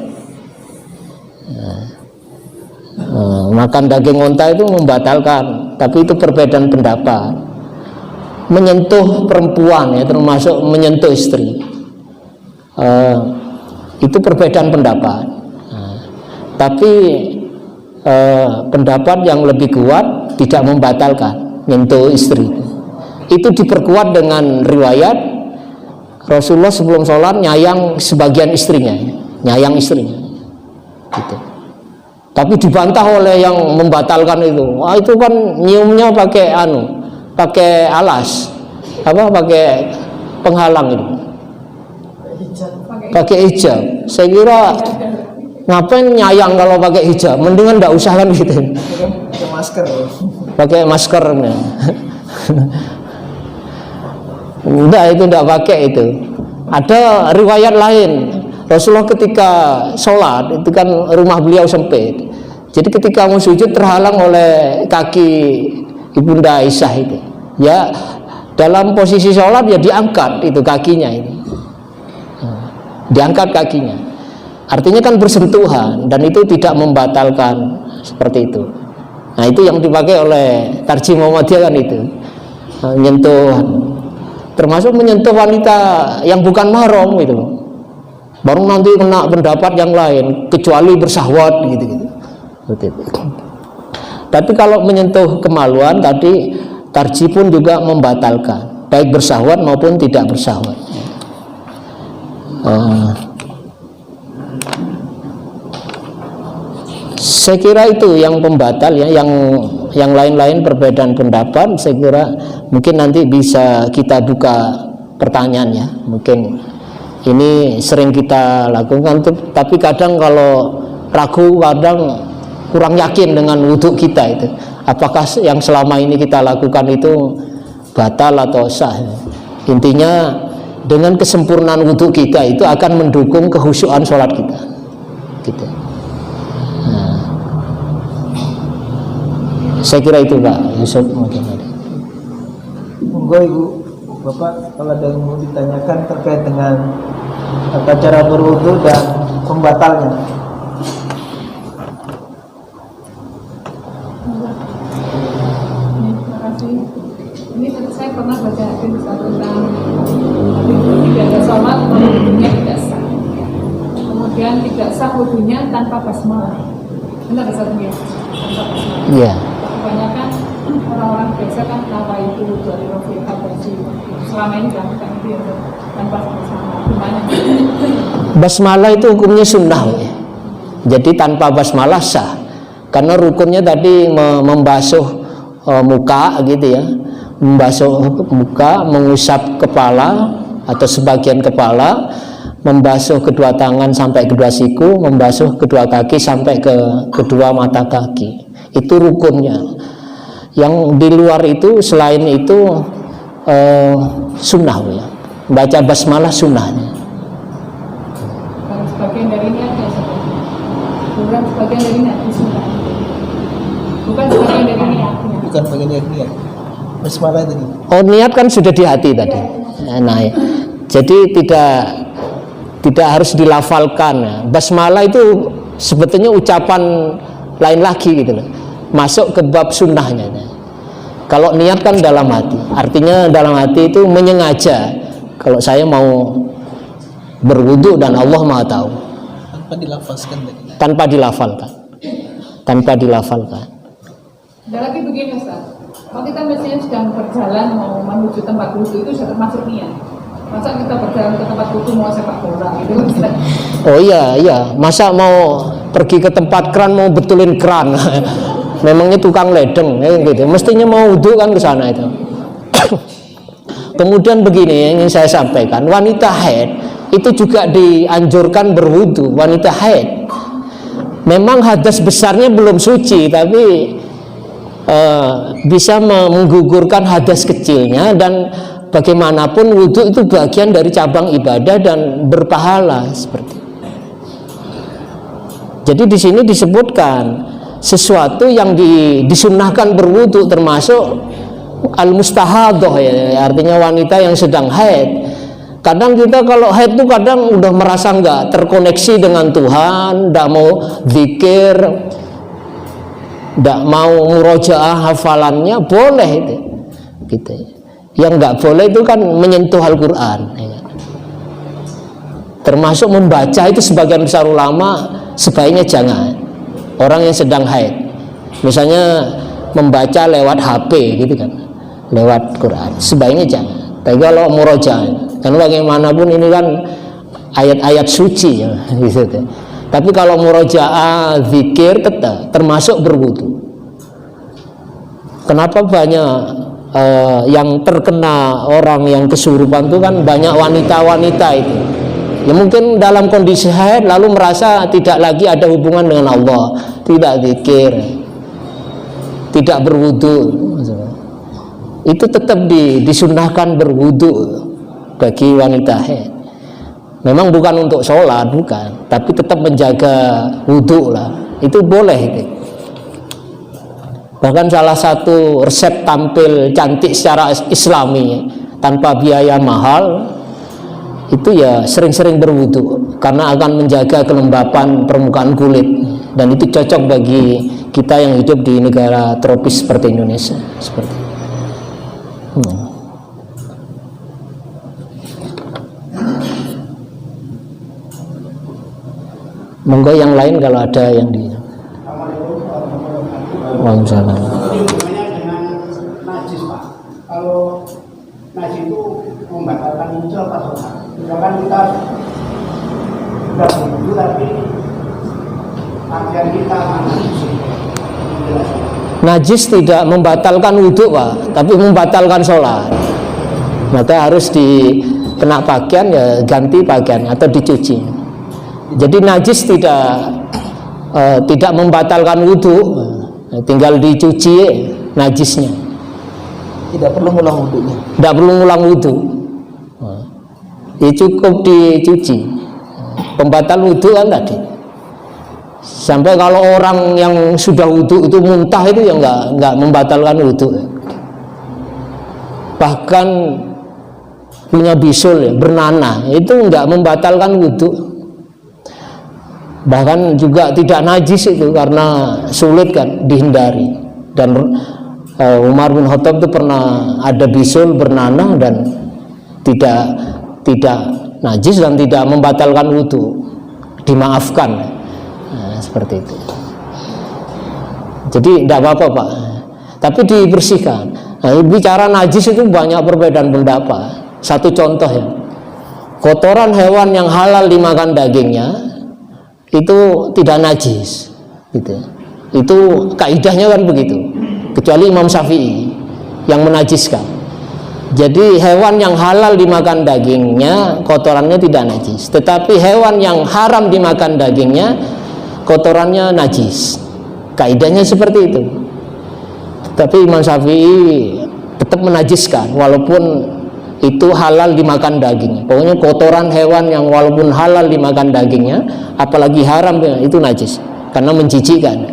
Speaker 2: Makan daging unta itu membatalkan, tapi itu perbedaan pendapat. Menyentuh perempuan ya termasuk menyentuh istri, itu perbedaan pendapat. Tapi pendapat yang lebih kuat tidak membatalkan menyentuh istri. Itu diperkuat dengan riwayat Rasulullah sebelum sholat nyayang sebagian istrinya, nyayang istrinya gitu. Tapi dibantah oleh yang membatalkan itu. Wah itu kan nyiumnya pakai pakai alas, pakai penghalang itu, pakai hijab. Saya kira ngapain nyayang kalau pakai hijab? Mendingan nggak usah kan gitu.
Speaker 1: Pakai masker.
Speaker 2: Pakai maskernya. Enggak, itu enggak pakai itu. Ada riwayat lain. Rasulullah ketika sholat itu kan rumah beliau sempit. Jadi ketika mau sujud terhalang oleh kaki Ibunda Aisyah itu. Ya dalam posisi sholat ya diangkat itu kakinya ini. Diangkat kakinya. Artinya kan bersentuhan dan itu tidak membatalkan seperti itu. Nah itu yang dipakai oleh Tarjih Muhammadiyah kan itu. Menyentuh, termasuk menyentuh wanita yang bukan mahram gitu. Baru nanti kena pendapat yang lain kecuali bersahwat gitu. Tapi kalau menyentuh kemaluan tadi Tarjih pun juga membatalkan baik bersahwat maupun tidak bersahwat. Saya kira itu yang pembatal ya, yang lain-lain perbedaan pendapat. Saya kira mungkin nanti bisa kita buka pertanyaannya. Mungkin ini sering kita lakukan, tapi kadang kalau ragu, kadang kurang yakin dengan wudhu kita itu. Apakah yang selama ini kita lakukan itu batal atau sah? Intinya dengan kesempurnaan wudhu kita itu akan mendukung kehusyuan sholat kita. Gitu. Saya kira itu Pak Yusuf mungkin ada.
Speaker 1: Monggo Ibu, Bapak kalau ada yang mau ditanyakan terkait dengan tata cara berwudu dan pembatalnya.
Speaker 3: Terima kasih. Ini saya pernah baca hadis tentang tidak ada sholat wudunya tidak sah. Kemudian tidak sah wudunya tanpa basmalah. Benar Ustaz ya? Tanpa basmalah.
Speaker 2: Iya.
Speaker 3: Kebanyakan orang-orang biasa kan apa itu dari rofiqah bersih selama ini kan itu ya tanpa basmalah. Gimana?
Speaker 2: Basmalah itu hukumnya sunnah ya. Jadi tanpa basmalah sah. Karena rukunnya tadi membasuh muka gitu ya. Membasuh muka, mengusap kepala atau sebagian kepala, membasuh kedua tangan sampai kedua siku, membasuh kedua kaki sampai ke kedua mata kaki. Itu rukunnya. Yang di luar itu selain itu sunnah ya. Baca basmalah sunnahnya.
Speaker 3: Kalau sebagian dari niat ya seperti bukan sebagian dari niat sunnah. Bukan sebagian dari niatnya.
Speaker 1: Bukan bagian niat. Basmalah tadi.
Speaker 2: Oh niat kan sudah di hati tadi. Nah, ya. Jadi tidak harus dilafalkan. Ya. Basmalah itu sebetulnya ucapan lain lagi gitu loh. Masuk ke bab sunnahnya. Kalau niat kan dalam hati. Artinya dalam hati itu menyengaja. Kalau saya mau berwudu dan Allah Maha tahu.
Speaker 1: Tanpa dilafazkan tadi.
Speaker 2: Tanpa dilafalkan. Tanpa dilafalkan.
Speaker 3: Ada lagi begini Ustaz. Kalau kita misalnya sedang berjalan mau menuju tempat wudu itu sudah termasuk niat. Masa kita berjalan ke tempat wudu mau sepak bola gitu Ustaz.
Speaker 2: Oh iya. Masa mau pergi ke tempat keran mau betulin keran. Memangnya tukang ledeng gitu. Mestinya mau wudu kan ke sana itu. Kemudian begini yang ingin saya sampaikan, wanita haid itu juga dianjurkan berwudu. Wanita haid Memang hadas besarnya belum suci, tapi bisa menggugurkan hadas kecilnya, dan bagaimanapun wudhu itu bagian dari cabang ibadah dan berpahala seperti itu. Jadi di sini disebutkan sesuatu yang disunnahkan berwudhu, termasuk al-mustahadah, ya, artinya wanita yang sedang haid. Kadang kita kalau haid tuh kadang udah merasa nggak terkoneksi dengan Tuhan, nggak mau zikir, nggak mau murojaah hafalannya, boleh itu. Gitu. Yang nggak boleh itu kan menyentuh Al-Quran. Ya. Termasuk membaca itu sebagian besar ulama sebaiknya jangan. Orang yang sedang haid, misalnya membaca lewat HP gitu kan, lewat Quran, sebaiknya jangan. Tapi kalau murojaah, karena bagaimanapun ini kan ayat-ayat suci ya, gitu. Tapi kalau murojaah, zikir tetap termasuk berwudu. Kenapa banyak yang terkena orang yang kesurupan itu kan banyak wanita-wanita itu. Ya mungkin dalam kondisi haid lalu merasa tidak lagi ada hubungan dengan Allah, tidak zikir, tidak berwudu. Itu tetap disunnahkan berwudu bagi wanita haid. Memang bukan untuk sholat, bukan, tapi tetap menjaga wudu lah. Itu boleh itu. Bahkan salah satu resep tampil cantik secara islami tanpa biaya mahal itu ya sering-sering berwudu, karena akan menjaga kelembapan permukaan kulit, dan itu cocok bagi kita yang hidup di negara tropis seperti Indonesia seperti itu. Monggo yang lain kalau ada yang di Waalaikumsalam.
Speaker 4: Hubungannya dengan najis, Pak. Kalau najis itu membatalkan wudhu apa sholat? Misalkan kita sudah berwudhu tapi pakaian kita najis.
Speaker 2: Najis tidak membatalkan wudhu, Pak, tapi membatalkan sholat. Maka harus dikena pakaian, ya ganti pakaian atau dicuci. Jadi najis tidak membatalkan wudhu, tinggal dicuci najisnya.
Speaker 1: Tidak perlu ngulang wudhunya.
Speaker 2: Tidak perlu ngulang wudhu, ya cukup dicuci. Pembatal wudhu kan tadi. Sampai kalau orang yang sudah wudhu itu muntah itu ya nggak membatalkan wudhu. Bahkan punya bisul ya, bernanah, itu nggak membatalkan wudhu. Bahkan juga tidak najis itu, karena sulit kan dihindari. Dan Umar bin Khattab itu pernah ada bisul bernanah dan tidak najis dan tidak membatalkan wudhu, dimaafkan. Nah, seperti itu. Jadi tidak apa-apa, Pak, tapi dibersihkan. Nah, bicara najis itu banyak perbedaan pendapat. Satu contoh ya, kotoran hewan yang halal dimakan dagingnya itu tidak najis, gitu. Itu kaidahnya kan begitu, kecuali Imam Syafi'i yang menajiskan. Jadi hewan yang halal dimakan dagingnya kotorannya tidak najis, tetapi hewan yang haram dimakan dagingnya kotorannya najis. Kaidahnya seperti itu. Tapi Imam Syafi'i tetap menajiskan walaupun itu halal dimakan dagingnya. Pokoknya kotoran hewan yang walaupun halal dimakan dagingnya, apalagi haram, itu najis karena menjijikkan.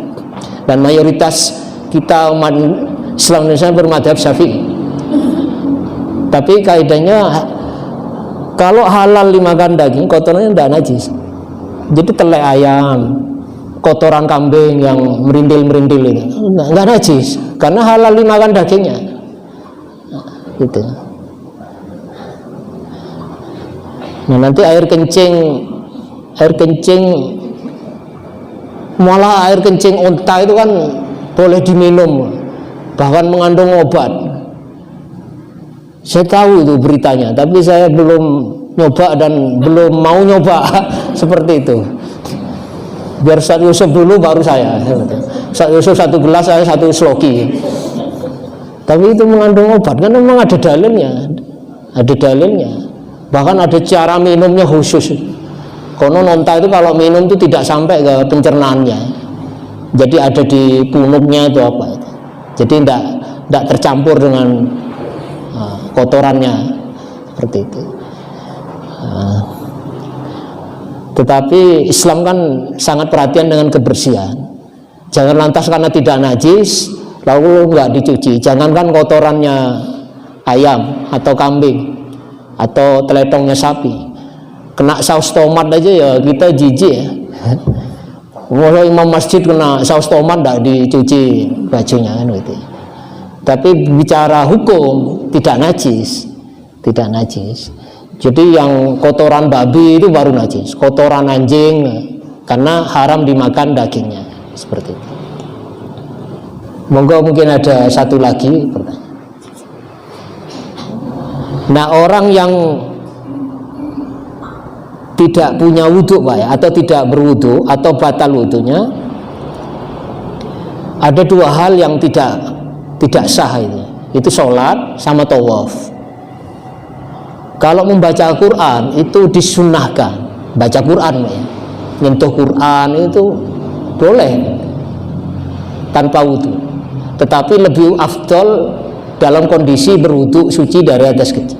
Speaker 2: Dan mayoritas kita umat Islam Indonesia bermadhab Syafi'i. Tapi kaidahnya kalau halal dimakan daging, kotorannya tidak najis. Jadi telek ayam, kotoran kambing yang merindil-merindil itu nggak najis karena halal dimakan dagingnya. Gitu. Nah, nanti air kencing malah air kencing unta itu kan boleh diminum, bahkan mengandung obat. Saya tahu itu beritanya, tapi saya belum nyoba dan belum mau nyoba seperti itu. Biar Ustaz Yusuf dulu baru saya. Ustaz Yusuf satu gelas, saya satu sloki. Tapi itu mengandung obat kan memang ada dalilnya. Bahkan ada cara minumnya khusus. Konon onta itu kalau minum itu tidak sampai ke pencernaannya, jadi ada di punuknya itu apa itu. Jadi tidak tercampur dengan kotorannya seperti itu. Tetapi Islam kan sangat perhatian dengan kebersihan. Jangan lantas karena tidak najis lalu nggak dicuci. Jangankan kotorannya ayam atau kambing atau teletongnya sapi, kena saus tomat aja ya kita jijik ya. Kalau imam masjid kena saus tomat nggak dicuci bajunya kan gitu. Tapi bicara hukum tidak najis. Jadi yang kotoran babi itu baru najis, kotoran anjing karena haram dimakan dagingnya, seperti itu. Monggo mungkin ada satu lagi pertanyaan. Nah, orang yang tidak punya wudhu Pak ya, atau tidak berwudhu atau batal wudhunya, ada dua hal yang tidak sah itu sholat sama tawaf. Kalau membaca Quran itu disunnahkan, baca Quran ya, nyentuh Quran itu boleh tanpa wudhu, tetapi lebih afdol dalam kondisi berwudhu suci dari atas kecil.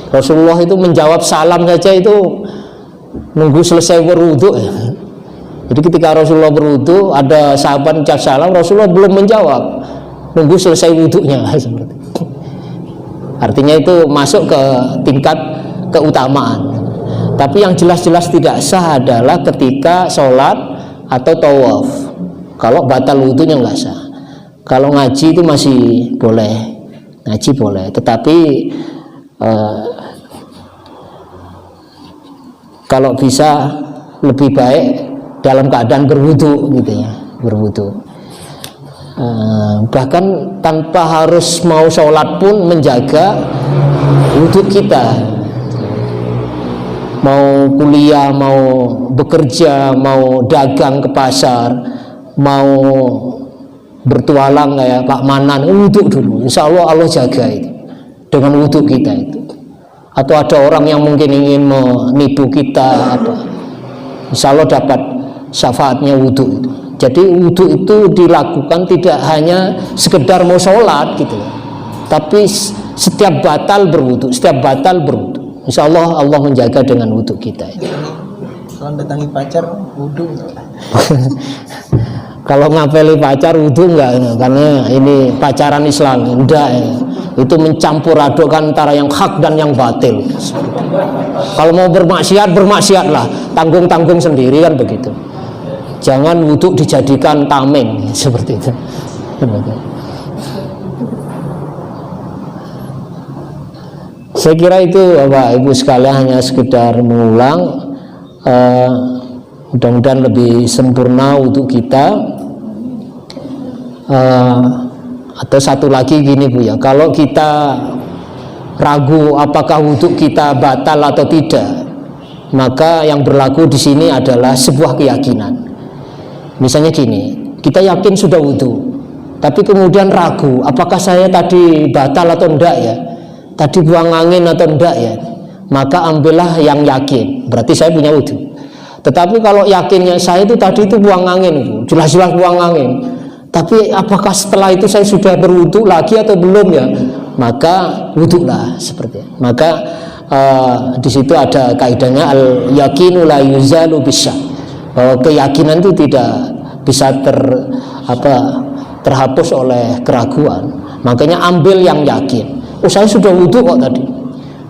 Speaker 2: Rasulullah itu menjawab salam saja itu nunggu selesai berwudhu ya. Jadi ketika Rasulullah berwudhu, ada sahabat ucap salam, Rasulullah belum menjawab, nunggu selesai wudhunya seperti itu. Artinya itu masuk ke tingkat keutamaan. Tapi yang jelas-jelas tidak sah adalah ketika sholat atau tawaf. Kalau batal wudhunya nggak sah. Kalau ngaji itu masih boleh, ngaji boleh. Tetapi kalau bisa lebih baik dalam keadaan berwudhu gitu ya, berwudhu. Bahkan tanpa harus mau sholat pun menjaga wudhu kita. Mau kuliah, mau bekerja, mau dagang ke pasar, mau bertualang kayak Pak Manan, wudhu dulu. Insya Allah jaga itu dengan wudhu kita itu. Atau ada orang yang mungkin ingin menipu kita, insya Allah dapat syafaatnya wudhu itu. Jadi wudhu itu dilakukan tidak hanya sekedar mau sholat gitu, tapi setiap batal berwudhu, Insya Allah Allah menjaga dengan wudhu kita.
Speaker 5: Kalau datangi pacar wudhu.
Speaker 2: Kalau ngapeli pacar wudhu enggak, karena ini pacaran Islam enggak ya. Itu mencampur adukkan antara yang hak dan yang batil. Kalau mau bermaksiatlah, tanggung sendiri kan begitu. Jangan wudhu dijadikan tameng seperti itu. Saya kira itu Bapak Ibu sekalian hanya sekedar mengulang. Mudah-mudahan lebih sempurna wudhu kita. Atau satu lagi gini Bu ya, kalau kita ragu apakah wudhu kita batal atau tidak, maka yang berlaku di sini adalah sebuah keyakinan. Misalnya gini, kita yakin sudah wudhu, tapi kemudian ragu apakah saya tadi batal atau enggak ya, tadi buang angin atau enggak ya, maka ambillah yang yakin, berarti saya punya wudhu. Tetapi kalau yakinnya saya itu tadi itu buang angin, jelas-jelas buang angin, tapi apakah setelah itu saya sudah berwudhu lagi atau belum ya, maka wudhulah seperti itu. Maka di situ ada kaidahnya al yakinu la yuzalu bisyak, bahwa keyakinan itu tidak bisa terhapus oleh keraguan. Makanya ambil yang yakin. Oh saya sudah wudhu kok tadi,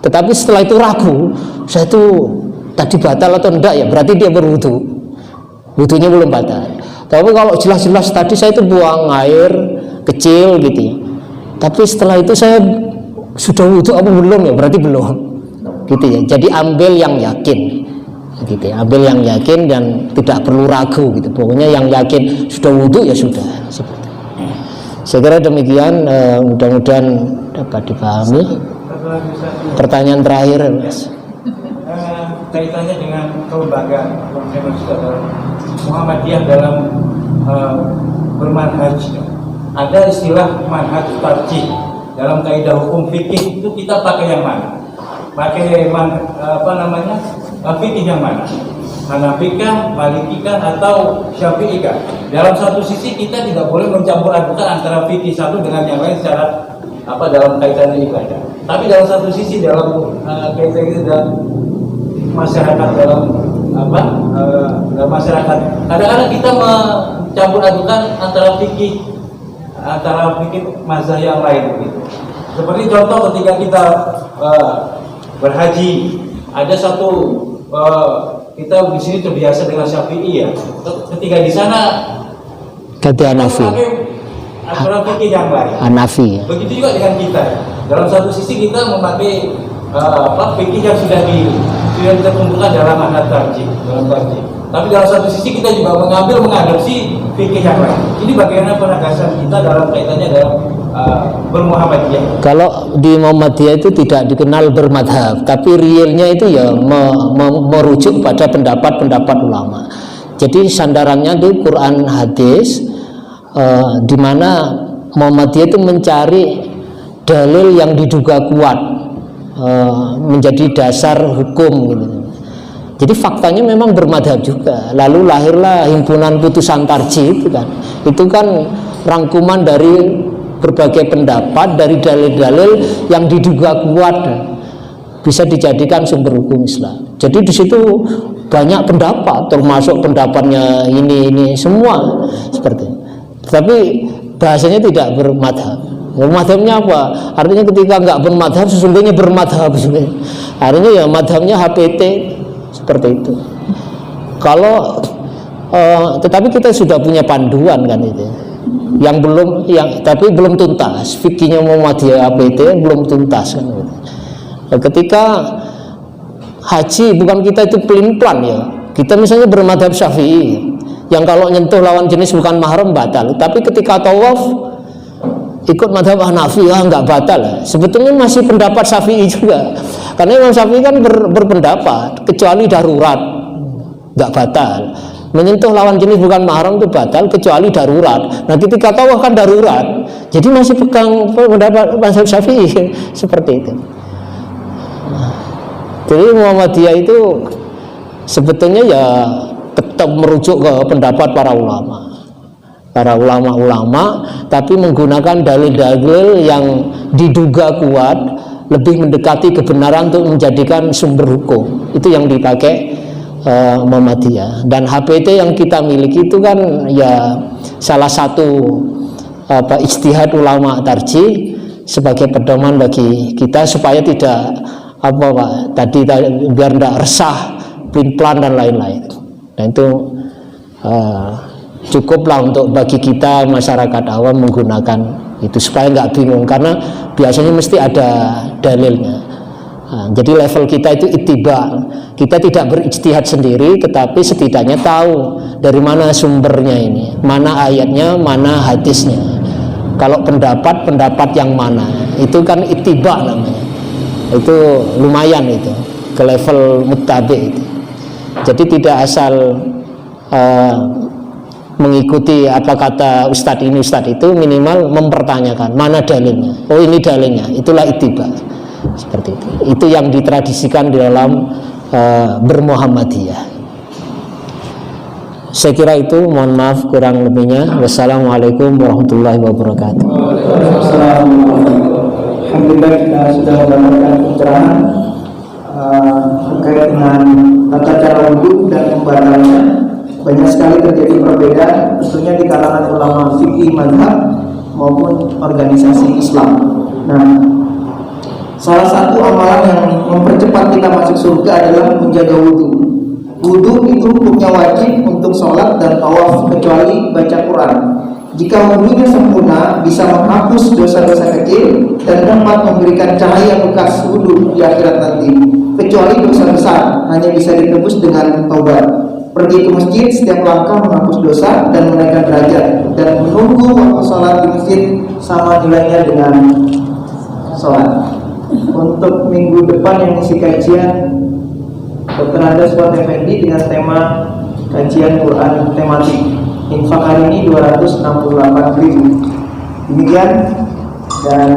Speaker 2: tetapi setelah itu ragu, saya itu tadi batal atau enggak ya, berarti dia berwudhu, wudhunya belum batal. Tapi kalau jelas-jelas tadi saya itu buang air kecil gitu ya, tapi setelah itu saya sudah wudhu apa belum ya, berarti belum gitu ya. Jadi ambil yang yakin gitu ya, ambil yang yakin dan tidak perlu ragu gitu. Pokoknya yang yakin sudah wudhu ya sudah, seperti itu. Saya kira demikian, mudah-mudahan dapat dipahami. Pertanyaan terakhir Mas.
Speaker 5: Kaitannya dengan kelembagaan Muhammadiyah dalam bermanhaj. Ada istilah manhaj tarjih dalam kaidah hukum fikih, itu kita pakai yang mana? Pakai fikih yang mana? Hanafikah, Malikikah, atau Syafi'ikah? Dalam satu sisi kita tidak boleh mencampur adukan antara fikih satu dengan yang lain secara dalam kaitan ibadah. Tapi dalam satu sisi dalam kaitan itu dalam masyarakat dalam masyarakat kadang-kadang kita mencampur adukan antara fikih mazhab yang lain begitu. Seperti contoh ketika kita berhaji, ada satu kita di sini terbiasa dengan Syafi'i ya. Ketika di sana
Speaker 2: kata Hanafi,
Speaker 5: aturan fikih yang lain.
Speaker 2: Hanafi.
Speaker 5: Begitu juga dengan kita. Dalam satu sisi kita memakai fikih yang sudah ditentukan dalam adat tarjih, dalam tarjih. Tapi dalam satu sisi kita juga mengadopsi fikih yang lain. Ini bagaimana penegasan kita dalam kaitannya dalam bermuhammadiyah.
Speaker 2: Kalau di Muhammadiyah itu tidak dikenal bermadhab, tapi realnya itu ya merujuk pada pendapat-pendapat ulama. Jadi sandarannya di Quran hadis, di mana Muhammadiyah itu mencari dalil yang diduga kuat menjadi dasar hukum gitu. Jadi faktanya memang bermadhab juga. Lalu lahirlah himpunan putusan tarjih itu kan rangkuman dari berbagai pendapat, dari dalil-dalil yang diduga kuat bisa dijadikan sumber hukum Islam. Jadi di situ banyak pendapat, termasuk pendapatnya ini semua seperti itu. Tapi bahasanya tidak bermadhab. Madhabnya apa? Artinya ketika nggak bermadhab sesungguhnya bermadhab. Artinya ya madhabnya HPT seperti itu. Kalau tetapi kita sudah punya panduan kan itu. Tapi belum tuntas. Fikihnya Muhammadiyah HPT belum tuntas kan gitu. Nah, ketika haji bukan kita itu pelin-pelan ya. Kita misalnya bermadhab Syafi'i yang kalau nyentuh lawan jenis bukan mahram batal. Tapi ketika tawaf ikut madhab Hanafi nggak batal. Sebetulnya masih pendapat Syafi'i juga. Karena Imam Syafi'i kan berpendapat kecuali darurat nggak batal. Menyentuh lawan jenis bukan mahram itu batal kecuali darurat. Nah ketika tawaf kan darurat, jadi masih pegang pendapat mazhab Syafi'i seperti itu. Jadi Muhammadiyah itu sebetulnya ya tetap merujuk ke pendapat para ulama, tapi menggunakan dalil-dalil yang diduga kuat, lebih mendekati kebenaran untuk menjadikan sumber hukum. Itu yang dipakai Muhammadiyah. Dan HPT yang kita miliki itu kan ya salah satu ijtihad ulama tarjih sebagai pedoman bagi kita supaya tidak biar tidak resah, pelin-pelan dan lain-lain. Dan itu cukuplah untuk bagi kita masyarakat awam menggunakan itu supaya nggak bingung, karena biasanya mesti ada dalilnya. Jadi level kita itu ittiba, kita tidak berijtihad sendiri, tetapi setidaknya tahu dari mana sumbernya ini, mana ayatnya, mana hadisnya. Kalau pendapat yang mana, itu kan ittiba namanya. Itu lumayan itu ke level muttabi itu. Jadi tidak asal mengikuti apa kata ustadz ini ustadz itu, minimal mempertanyakan mana dalilnya. Oh ini dalilnya, itulah ittiba. Seperti itu yang ditradisikan di dalam bermuhammadiyah. Saya kira itu, mohon maaf kurang lebihnya. Wassalamualaikum warahmatullahi wabarakatuh.
Speaker 1: Alhamdulillah kita sudah mendapatkan pencerahan terkait dengan tata cara wudhu dan pembatalnya. Banyak sekali terjadi perbedaan tentunya di kalangan ulama fikih mazhab maupun organisasi Islam. Nah, salah satu amalan yang mempercepat kita masuk surga adalah menjaga wudhu. Wudhu itu hukumnya wajib untuk sholat dan tawaf kecuali baca Quran. Jika wudhunya sempurna, bisa menghapus dosa-dosa kecil dan dapat memberikan cahaya bekas wudhu di akhirat nanti. Kecuali dosa besar, hanya bisa ditebus dengan taubat. Pergi ke masjid, setiap langkah menghapus dosa dan menaikkan derajat. Dan menunggu waktu sholat di masjid sama nilainya dengan sholat. Untuk minggu depan yang isi kajian Dr. Andas Fuad Effendi dengan tema kajian Quran tematik. Infak hari ini 268.000. Demikian, dan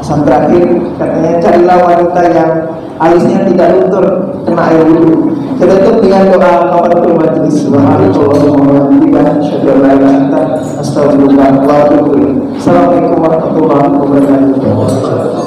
Speaker 1: Pesan terakhir katanya carilah wanita yang alisnya tidak luntur kena air wudhu. Kita tutup dengan doa kafaratul majlis. Subhanallahumma wa bihamdihi, astaghfirullah wa atubu ilaih. Assalamualaikum warahmatullahi wabarakatuh.